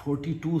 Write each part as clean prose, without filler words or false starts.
42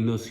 NOC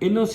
NOC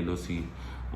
NOC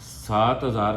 7000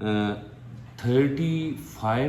35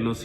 NOC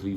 3,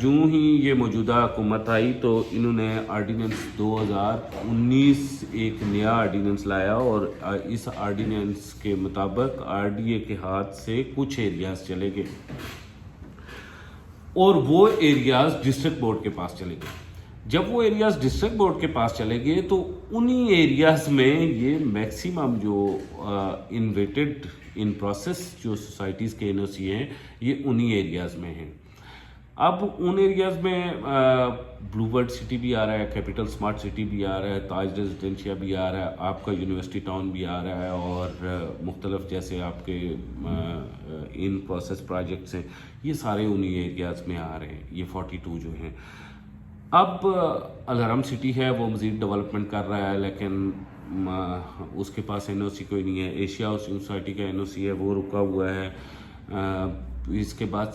جوں ہی یہ موجودہ حکومت آئی تو انہوں نے آرڈیننس 2019 ایک نیا آرڈیننس لایا، اور اس آرڈیننس کے مطابق RDA کے ہاتھ سے کچھ ایریاز چلے گئے اور وہ ایریاز ڈسٹرکٹ بورڈ کے پاس چلے گئے۔ جب وہ ایریاز ڈسٹرکٹ بورڈ کے پاس چلے گئے تو انہی ایریاز میں یہ میکسیمم جو انویٹڈ ان پروسیس جو سوسائٹیز کے NOC ہیں یہ انہی ایریاز میں ہیں۔ اب ان ایریاز میں بلو برڈ سٹی بھی آ رہا ہے، کیپٹل سمارٹ سٹی بھی آ رہا ہے، تاج ریزیڈنشیا بھی آ رہا ہے، آپ کا یونیورسٹی ٹاؤن بھی آ رہا ہے، اور مختلف جیسے آپ کے ان پروسیس پروجیکٹس ہیں، یہ سارے انہی ایریاز میں آ رہے ہیں، یہ 42 جو ہیں۔ اب الحرم سٹی ہے وہ مزید ڈیولپمنٹ کر رہا ہے، لیکن اس کے پاس NOC کوئی نہیں ہے۔ ایشیا ہاؤسنگ سوسائٹی کا NOC ہے، وہ رکا ہوا ہے۔ اس کے بعد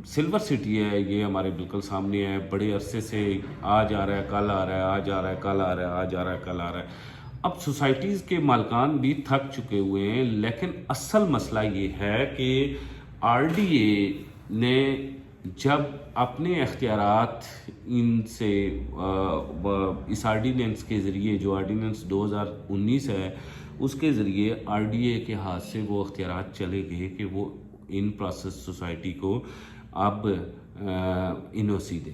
سلور سٹی ہے، یہ ہمارے بالکل سامنے ہے، بڑے عرصے سے آج آ رہا ہے کل آ رہا ہے، آج آ رہا ہے کل آ رہا ہے، آج آ رہا ہے کل آ رہا ہے۔ اب سوسائٹیز کے مالکان بھی تھک چکے ہوئے ہیں، لیکن اصل مسئلہ یہ ہے کہ RDA نے جب اپنے اختیارات ان سے اس آرڈیننس کے ذریعے، جو آرڈیننس 2019 ہے اس کے ذریعے RDA کے ہاتھ سے وہ اختیارات چلے گئے کہ وہ ان پروسیس سوسائٹی کو اب NOC دے۔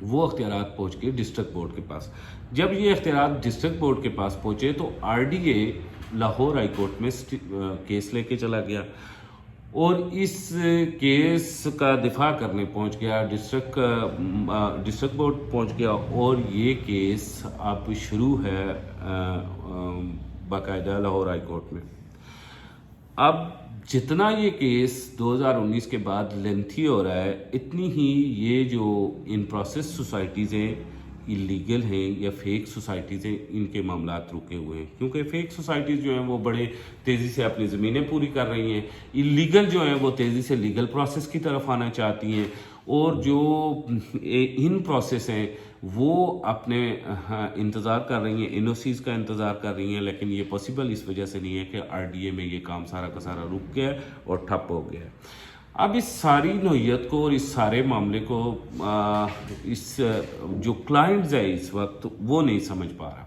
وہ اختیارات پہنچ کے ڈسٹرکٹ بورڈ کے پاس۔ جب یہ اختیارات ڈسٹرکٹ بورڈ کے پاس پہنچے تو RDA لاہور ہائی کورٹ میں کیس لے کے چلا گیا، اور اس کیس کا دفاع کرنے پہنچ گیا، ڈسٹرکٹ بورڈ پہنچ گیا، اور یہ کیس اب شروع ہے باقاعدہ لاہور ہائی کورٹ میں۔ اب جتنا یہ کیس 2019 کے بعد لینتھی ہو رہا ہے، اتنی ہی یہ جو ان پروسیس سوسائٹیز ہیں اللیگل ہیں یا فیک سوسائٹیز ہیں، ان کے معاملات رکے ہوئے ہیں، کیونکہ فیک سوسائٹیز جو ہیں وہ بڑے تیزی سے اپنی زمینیں پوری کر رہی ہیں، اللیگل جو ہیں وہ تیزی سے لیگل پروسیس کی طرف آنا چاہتی ہیں، اور جو ان پروسیس ہیں وہ اپنے انتظار کر رہی ہیں، NOCs کا انتظار کر رہی ہیں، لیکن یہ پاسبل اس وجہ سے نہیں ہے کہ RDA میں یہ کام سارا کا سارا رک گیا اور ٹھپ ہو گیا ہے۔ اب اس ساری نوعیت کو اور اس سارے معاملے کو اس جو کلائنٹس ہے اس وقت وہ نہیں سمجھ پا رہا۔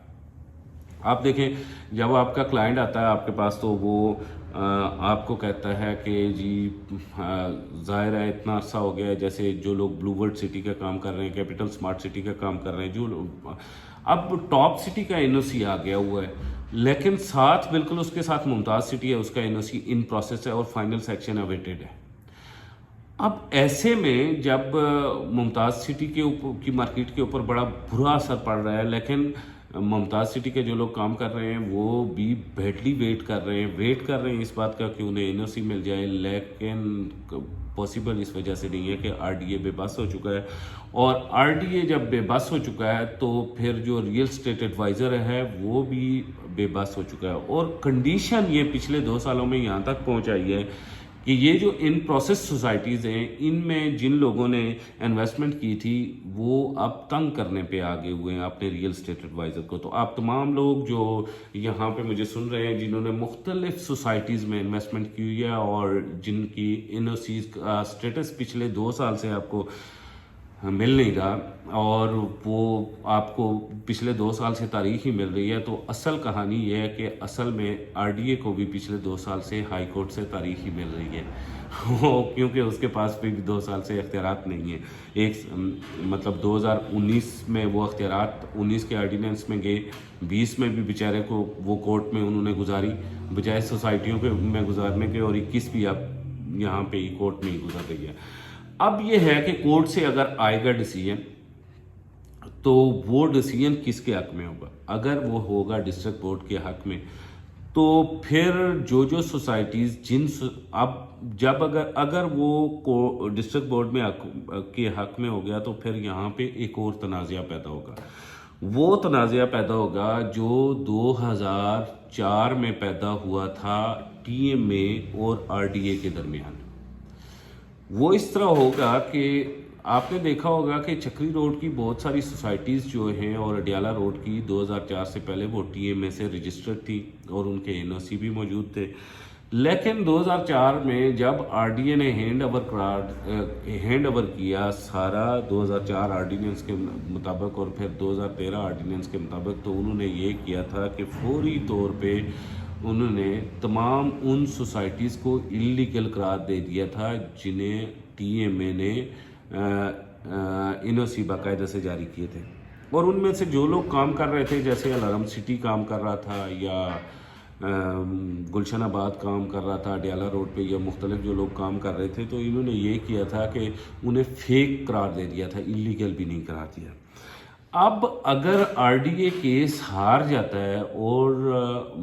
آپ دیکھیں، جب آپ کا کلائنٹ آتا ہے آپ کے پاس تو وہ آپ کو کہتا ہے کہ جی ظاہر ہے اتنا عرصہ ہو گیا ہے، جیسے جو لوگ بلو برڈ سٹی کا کام کر رہے ہیں، کیپٹل سمارٹ سٹی کا کام کر رہے ہیں، جو لوگ اب ٹاپ سٹی کا NOC آ گیا ہوا ہے، لیکن ساتھ بالکل اس کے ساتھ ممتاز سٹی ہے، اس کا NOC ان پروسیس ہے اور فائنل سیکشن اویٹڈ ہے۔ اب ایسے میں جب ممتاز سٹی کے اوپر کی مارکیٹ کے اوپر بڑا برا اثر پڑ رہا ہے، لیکن ممتاز سٹی کے جو لوگ کام کر رہے ہیں وہ بھی بیڈلی ویٹ کر رہے ہیں اس بات کا کہ انہیں NOC مل جائے، لیکن پاسبل اس وجہ سے نہیں ہے کہ RDA بے بس ہو چکا ہے، اور RDA جب بے بس ہو چکا ہے تو پھر جو ریئل اسٹیٹ ایڈوائزر ہے وہ بھی بے بس ہو چکا ہے، اور کنڈیشن یہ پچھلے 2 سالوں میں یہاں تک پہنچائی ہے کہ یہ جو ان پروسیس سوسائٹیز ہیں ان میں جن لوگوں نے انویسٹمنٹ کی تھی وہ اب تنگ کرنے پہ آگے ہوئے ہیں اپنے ریئل اسٹیٹ ایڈوائزر کو۔ تو آپ تمام لوگ جو یہاں پہ مجھے سن رہے ہیں جنہوں نے مختلف سوسائٹیز میں انویسٹمنٹ کی ہوئی ہے اور جن کی NOCs کا سٹیٹس پچھلے 2 سال سے آپ کو مل نہیں رہا اور وہ آپ کو پچھلے 2 سال سے تاریخ ہی مل رہی ہے، تو اصل کہانی یہ ہے کہ اصل میں RDA کو بھی پچھلے 2 سال سے ہائی کورٹ سے تاریخ ہی مل رہی ہے کیونکہ اس کے پاس بھی 2 سال سے اختیارات نہیں ہیں۔ ایک مطلب 2019 میں وہ اختیارات 19 کے آرڈیننس میں گئے، 20 میں بھی بیچارے کو وہ کورٹ میں انہوں نے گزاری بجائے سوسائٹیوں کے میں گزارنے کے، اور 21 بھی اب یہاں پہ ہی کورٹ میں ہی گزر رہی ہے۔ اب یہ ہے کہ کورٹ سے اگر آئے گا ڈیسیجن تو وہ ڈیسیجن کس کے حق میں ہوگا؟ اگر وہ ہوگا ڈسٹرکٹ بورڈ کے حق میں تو پھر جو سوسائٹیز اب جب اگر وہ ڈسٹرکٹ بورڈ میں کے حق میں ہو گیا تو پھر یہاں پہ ایک اور تنازعہ پیدا ہوگا۔ وہ تنازعہ پیدا ہوگا جو 2004 میں پیدا ہوا تھا TMA اور RDA کے درمیان۔ وہ اس طرح ہوگا کہ آپ نے دیکھا ہوگا کہ چکری روڈ کی بہت ساری سوسائٹیز جو ہیں اور اڈیالہ روڈ کی 2004 سے پہلے وہ TMA سے رجسٹرڈ تھی اور ان کے NOC بھی موجود تھے، لیکن 2004 میں جب آر ڈی اے نے ہینڈ اوور کیا سارا 2004 آرڈیننس کے مطابق اور پھر 2013 آرڈیننس کے مطابق، تو انہوں نے یہ کیا تھا کہ فوری طور پہ انہوں نے تمام ان سوسائٹیز کو اللیگل قرار دے دیا تھا جنہیں ٹی ایم اے نے این او سی باقاعدہ سے جاری کیے تھے، اور ان میں سے جو لوگ کام کر رہے تھے، جیسے الارم سٹی کام کر رہا تھا یا گلشن آباد کام کر رہا تھا ڈیالہ روڈ پہ، یا مختلف جو لوگ کام کر رہے تھے، تو انہوں نے یہ کیا تھا کہ انہیں فیک قرار دے دیا تھا، اللیگل بھی نہیں قرار دیا۔ اب اگر آر ڈی اے کیس ہار جاتا ہے اور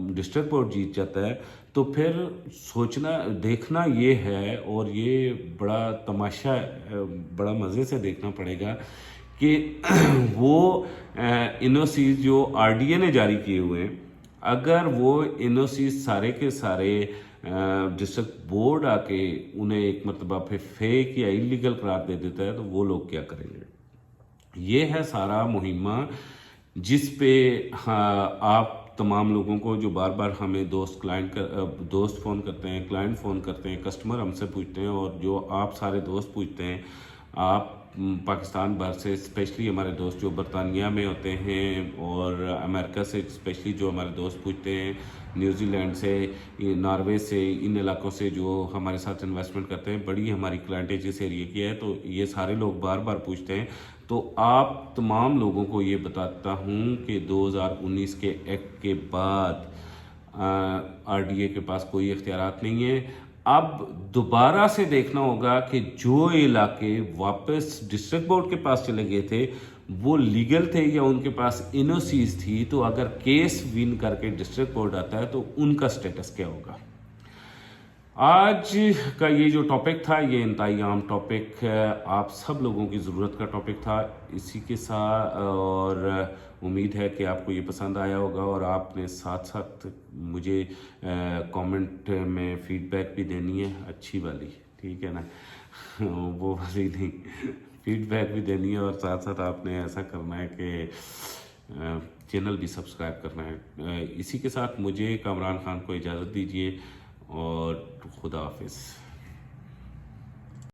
ڈسٹرکٹ کورٹ جیت جاتا ہے، تو پھر سوچنا دیکھنا یہ ہے، اور یہ بڑا تماشا بڑا مزے سے دیکھنا پڑے گا کہ وہ این او سی جو آر ڈی اے نے جاری کیے ہوئے ہیں، اگر وہ این او سی سارے کے سارے ڈسٹرکٹ بورڈ آ کے انہیں ایک مرتبہ پھر فیک یا اللیگل قرار دے دیتا ہے، تو وہ لوگ کیا کریں گے؟ یہ ہے سارا مہمہ جس پہ آپ تمام لوگوں کو جو بار بار ہمیں دوست فون کرتے ہیں، کلائنٹ فون کرتے ہیں، کسٹمر ہم سے پوچھتے ہیں، اور جو آپ سارے دوست پوچھتے ہیں، آپ پاکستان بھر سے، اسپیشلی ہمارے دوست جو برطانیہ میں ہوتے ہیں، اور امریکہ سے اسپیشلی جو ہمارے دوست پوچھتے ہیں، نیوزی لینڈ سے، ناروے سے، ان علاقوں سے جو ہمارے ساتھ انویسٹمنٹ کرتے ہیں، بڑی ہماری کلائنٹیج اس ایریے کی ہے، تو یہ سارے لوگ بار بار پوچھتے ہیں۔ تو آپ تمام لوگوں کو یہ بتاتا ہوں کہ 2019 کے ایکٹ کے بعد آر ڈی اے کے پاس کوئی اختیارات نہیں ہے۔ اب دوبارہ سے دیکھنا ہوگا کہ جو علاقے واپس ڈسٹرکٹ بورڈ کے پاس چلے گئے تھے وہ لیگل تھے یا ان کے پاس این او سیز تھی، تو اگر کیس ون کر کے ڈسٹرکٹ بورڈ آتا ہے تو ان کا سٹیٹس کیا ہوگا۔ آج کا یہ جو ٹاپک تھا، یہ انتہائی عام ٹاپک آپ سب لوگوں کی ضرورت کا ٹاپک تھا، اسی کے ساتھ، اور امید ہے کہ آپ کو یہ پسند آیا ہوگا، اور آپ نے ساتھ ساتھ مجھے کامنٹ میں فیڈ بیک بھی دینی ہے، اچھی والی، ٹھیک ہے نا، وہ والی نہیں، فیڈ بیک بھی دینی ہے، اور ساتھ ساتھ آپ نے ایسا کرنا ہے کہ چینل بھی سبسکرائب کرنا ہے۔ اسی کے ساتھ مجھے کامران خان کو اجازت دیجیے، اور خدا حافظ۔